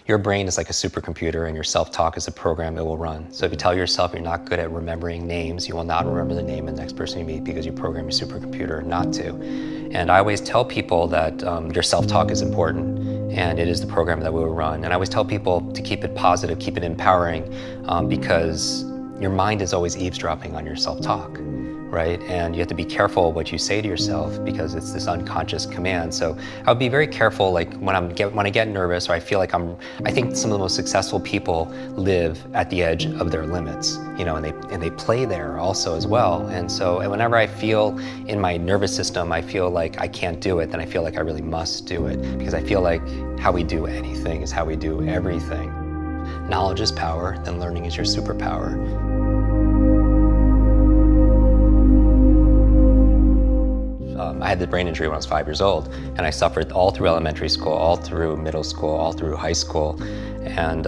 Your brain is like a supercomputer, and your self-talk is a program it will run. So if you tell yourself you're not good at remembering names, you will not remember the name of the next person you meet because you program your supercomputer not to. And I always tell people that your self-talk is important, and it is the program that we will run. And I always tell people to keep it positive, keep it empowering, because your mind is always eavesdropping on your self-talk, right? And you have to be careful what you say to yourself because it's this unconscious command. So I would be very careful, like when I get nervous or I feel like I think some of the most successful people live at the edge of their limits, and they play there also as well. And so whenever I feel in my nervous system, I feel like I can't do it, then I feel like I really must do it, because I feel like how we do anything is how we do everything. Knowledge is power, then learning is your superpower. I had the brain injury when I was 5 years old, and I suffered all through elementary school, all through middle school, all through high school, and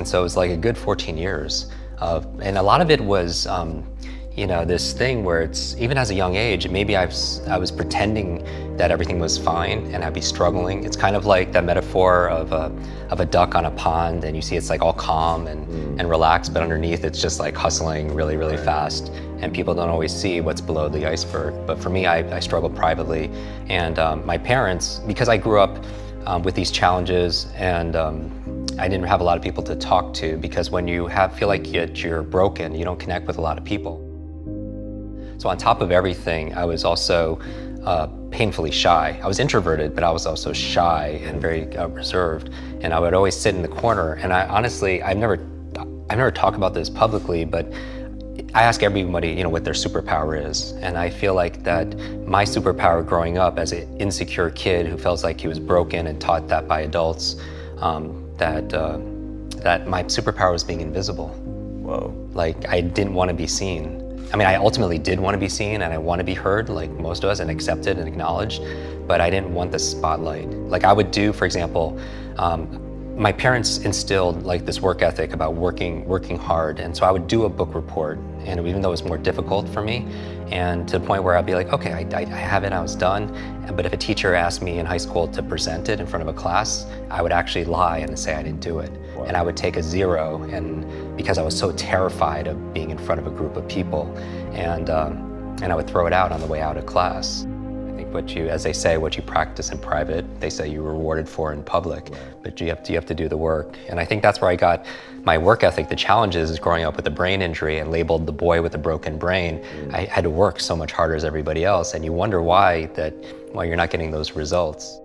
so it was like a good 14 years. And a lot of it was, this thing where it's, even as a young age, maybe I was pretending that everything was fine and I'd be struggling. It's kind of like that metaphor of a duck on a pond, and you see it's like all calm and relaxed, but underneath it's just like hustling really, really fast. And people don't always see what's below the iceberg. But for me, I struggled privately. And my parents, because I grew up with these challenges, and I didn't have a lot of people to talk to, because when you feel like you're broken, you don't connect with a lot of people. So on top of everything, I was also painfully shy. I was introverted, but I was also shy and very reserved. And I would always sit in the corner. And I've never talked about this publicly, but I ask everybody, what their superpower is. And I feel like that my superpower growing up as an insecure kid who felt like he was broken and taught that by adults, that my superpower was being invisible. Whoa. Like, I didn't want to be seen. I mean, I ultimately did want to be seen, and I want to be heard, like most of us, and accepted and acknowledged, but I didn't want the spotlight. Like I would do, for example, my parents instilled like this work ethic about working hard, and so I would do a book report, and even though it was more difficult for me, and to the point where I'd be like, okay, I have it, I was done. But if a teacher asked me in high school to present it in front of a class, I would actually lie and say I didn't do it. Wow. And I would take a 0, and because I was so terrified of being in front of a group of people, and I would throw it out on the way out of class. As they say, what you practice in private, they say you're rewarded for in public. Right. But you have to do the work. And I think that's where I got my work ethic. The challenges is growing up with a brain injury and labeled the boy with a broken brain. I had to work so much harder as everybody else, and you wonder why you're not getting those results.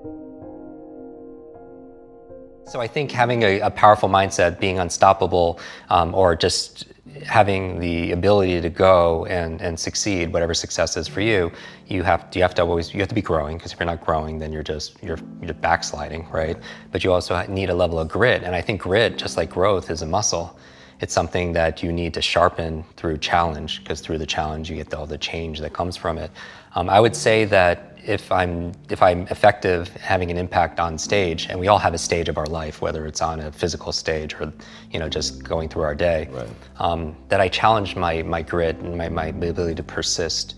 So I think having a powerful mindset, being unstoppable, or just having the ability to go and succeed, whatever success is for you, you have to be growing, because if you're not growing, then you're backsliding, right? But you also need a level of grit, and I think grit, just like growth, is a muscle. It's something that you need to sharpen through challenge, because through the challenge you get all the change that comes from it. I would say that if I'm effective having an impact on stage, and we all have a stage of our life, whether it's on a physical stage or just going through our day, right. That I challenge my grit and my ability to persist.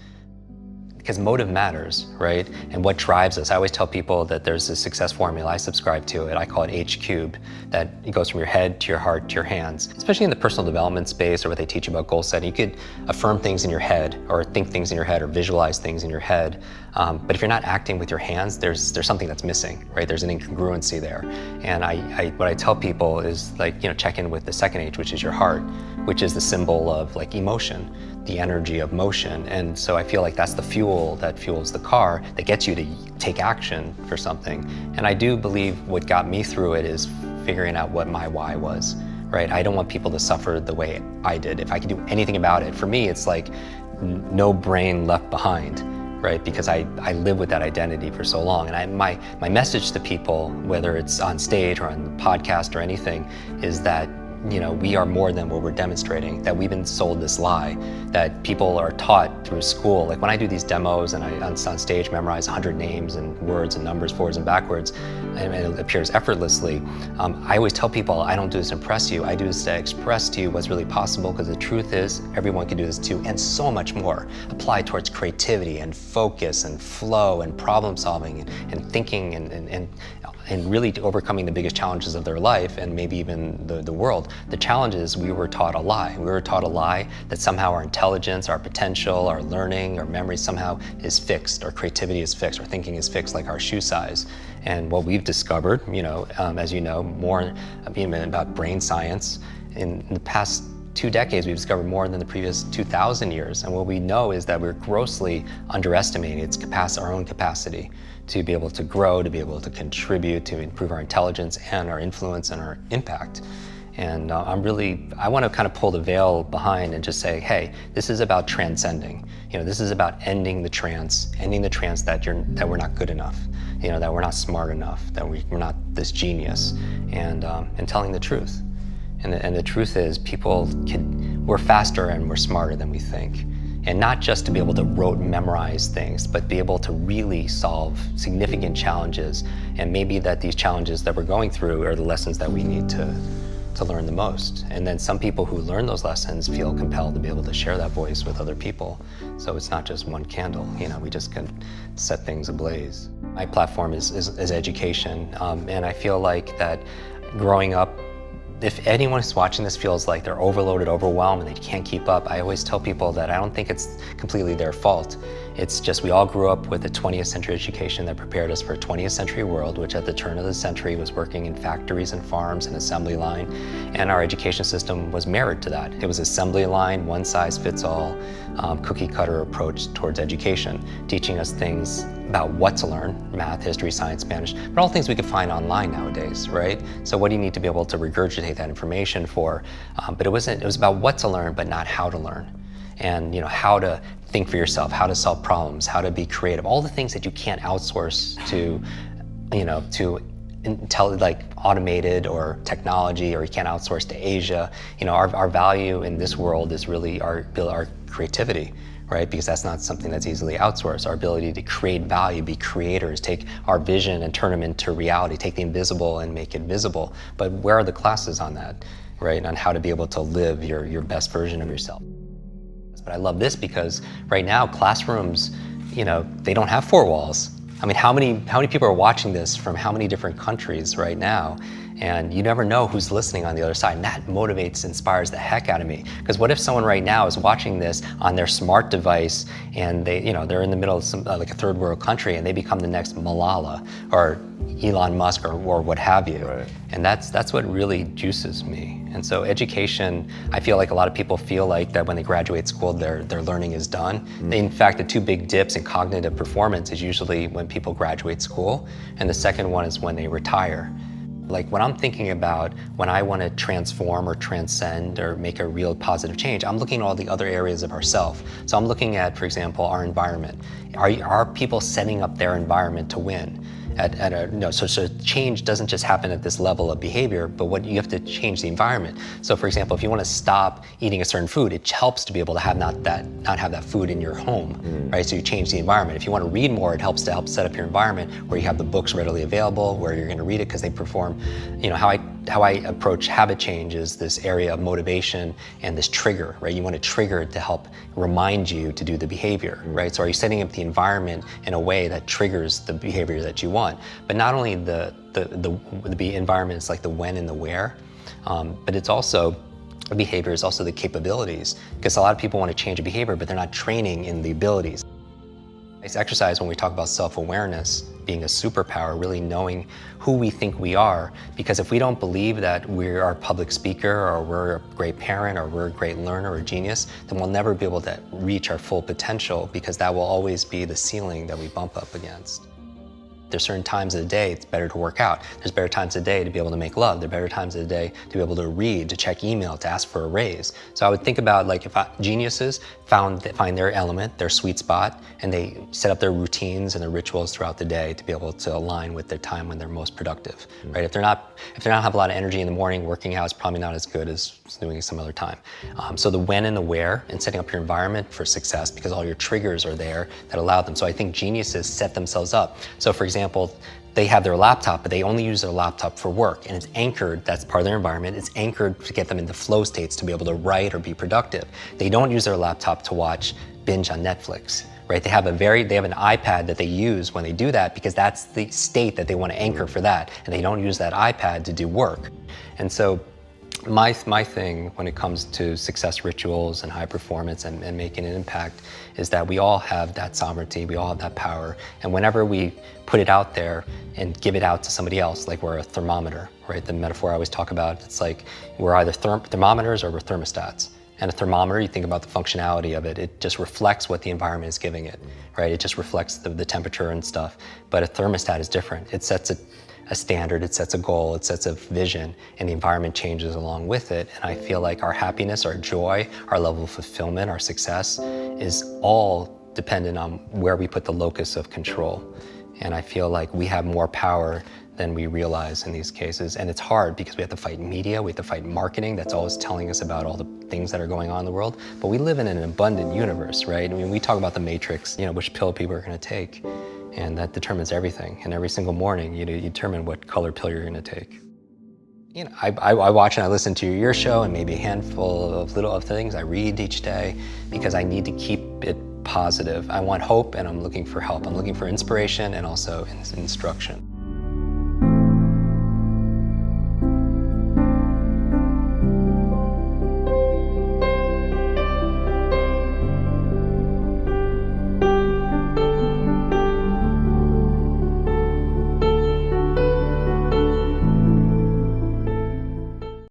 Because motive matters, right? And what drives us. I always tell people that there's a success formula. I subscribe to it. I call it H cubed, that it goes from your head to your heart to your hands. Especially in the personal development space, or what they teach about goal setting. You could affirm things in your head, or think things in your head, or visualize things in your head. But if you're not acting with your hands, there's something that's missing, right? There's an incongruency there. And what I tell people is, like, check in with the second H, which is your heart, which is the symbol of like emotion, the energy of motion. And so I feel like that's the fuel that fuels the car, that gets you to take action for something. And I do believe what got me through it is figuring out what my why was, right? I don't want people to suffer the way I did. If I could do anything about it, for me, it's like no brain left behind, right? Because I lived with that identity for so long. And my message to people, whether it's on stage or on the podcast or anything, is that we are more than what we're demonstrating, that we've been sold this lie, that people are taught through school. Like when I do these demos and I on stage memorize 100 names and words and numbers forwards and backwards, and it appears effortlessly, I always tell people, I don't do this to impress you, I do this to express to you what's really possible, because the truth is everyone can do this too, and so much more. Apply towards creativity and focus and flow and problem solving and thinking and really overcoming the biggest challenges of their life and maybe even the world. The challenge is we were taught a lie. We were taught a lie that somehow our intelligence, our potential, our learning, our memory somehow is fixed, our creativity is fixed, our thinking is fixed like our shoe size. And what we've discovered, as you know, more even about brain science, in the past 2 decades, we've discovered more than the previous 2,000 years. And what we know is that we're grossly underestimating our own capacity to be able to grow, to be able to contribute, to improve our intelligence and our influence and our impact. And I want to kind of pull the veil behind and just say, hey, this is about transcending. This is about ending the trance that we're not good enough, that we're not smart enough, that we're not this genius, and telling the truth. And the truth is, we're faster and we're smarter than we think. And not just to be able to memorize things, but be able to really solve significant challenges. And maybe that these challenges that we're going through are the lessons that we need to learn the most. And then some people who learn those lessons feel compelled to be able to share that voice with other people. So it's not just one candle, we just can set things ablaze. My platform is education. And I feel like that growing up, if anyone who's watching this feels like they're overloaded, overwhelmed, and they can't keep up, I always tell people that I don't think it's completely their fault. It's just we all grew up with a 20th century education that prepared us for a 20th century world, which at the turn of the century was working in factories and farms and assembly line. And our education system was mirrored to that. It was assembly line, one size fits all, cookie cutter approach towards education, teaching us things about what to learn, math, history, science, Spanish, but all things we could find online nowadays, right? So what do you need to be able to regurgitate that information for? But it was about what to learn, but not how to learn. And how to think for yourself, how to solve problems, how to be creative, all the things that you can't outsource to like automated or technology, or you can't outsource to Asia. Our value in this world is really our creativity, right? Because that's not something that's easily outsourced. Our ability to create value, be creators, take our vision and turn them into reality, take the invisible and make it visible. But where are the classes on that, right? On how to be able to live your best version of yourself. But I love this because right now classrooms, they don't have 4 walls. I mean, how many people are watching this from how many different countries right now? And you never know who's listening on the other side. And that motivates, inspires the heck out of me. Because what if someone right now is watching this on their smart device and they're in the middle of some like a third world country and they become the next Malala or Elon Musk or what have you. Right. And that's what really juices me. And so education, I feel like a lot of people feel like that when they graduate school, their learning is done. In fact, the 2 big dips in cognitive performance is usually when people graduate school, and the second one is when they retire. Like when I'm thinking about when I want to transform or transcend or make a real positive change, I'm looking at all the other areas of ourself. So I'm looking at, for example, our environment. Are people setting up their environment to win? So change doesn't just happen at this level of behavior, but you have to change the environment. So for example, if you want to stop eating a certain food, it helps to be able to have not have that food in your home, right? So you change the environment. If you want to read more, it helps to set up your environment where you have the books readily available, where you're going to read it because they perform. How I approach habit change is this area of motivation and this trigger, right? You want to trigger it to help remind you to do the behavior, right? So are you setting up the environment in a way that triggers the behavior that you want? But not only the environment is like the when and the where, but it's also the behavior is also the capabilities. Because a lot of people want to change a behavior, but they're not training in the abilities. It's exercise when we talk about self-awareness being a superpower, really knowing who we think we are. Because if we don't believe that we're a public speaker or we're a great parent or we're a great learner or genius, then we'll never be able to reach our full potential, because that will always be the ceiling that we bump up against. There's certain times of the day it's better to work out. There's better times of the day to be able to make love. There are better times of the day to be able to read, to check email, to ask for a raise. So I would think about like if geniuses find their element, their sweet spot, and they set up their routines and their rituals throughout the day to be able to align with their time when they're most productive, right? If they don't have a lot of energy in the morning, working out is probably not as good as doing it some other time. So the when and the where, and setting up your environment for success, because all your triggers are there that allow them. So I think geniuses set themselves up. So for example, they have their laptop, but they only use their laptop for work, and it's anchored, that's part of their environment, it's anchored to get them into flow states to be able to write or be productive. They don't use their laptop to binge on Netflix, right? They have an iPad that they use when they do that because that's the state that they want to anchor for that, and they don't use that iPad to do work. And so my thing when it comes to success rituals and high performance and making an impact is that we all have that sovereignty, we all have that power, and whenever we put it out there and give it out to somebody else, like we're a thermometer, right? The metaphor I always talk about, it's like we're either thermometers or we're thermostats. And a thermometer, you think about the functionality of it, it just reflects what the environment is giving it, right? It just reflects the temperature and stuff. But a thermostat is different. It sets a standard, it sets a goal, it sets a vision, and the environment changes along with it. And I feel like our happiness, our joy, our level of fulfillment, our success is all dependent on where we put the locus of control. And I feel like we have more power than we realize in these cases. And it's hard because we have to fight media, we have to fight marketing that's always telling us about all the things that are going on in the world. But we live in an abundant universe, right? I mean, we talk about the matrix, which pill people are gonna take. And that determines everything. And every single morning, you determine what color pill you're gonna take. I watch and I listen to your show and maybe a handful of things I read each day because I need to keep it positive. I want hope and I'm looking for help. I'm looking for inspiration and also instruction.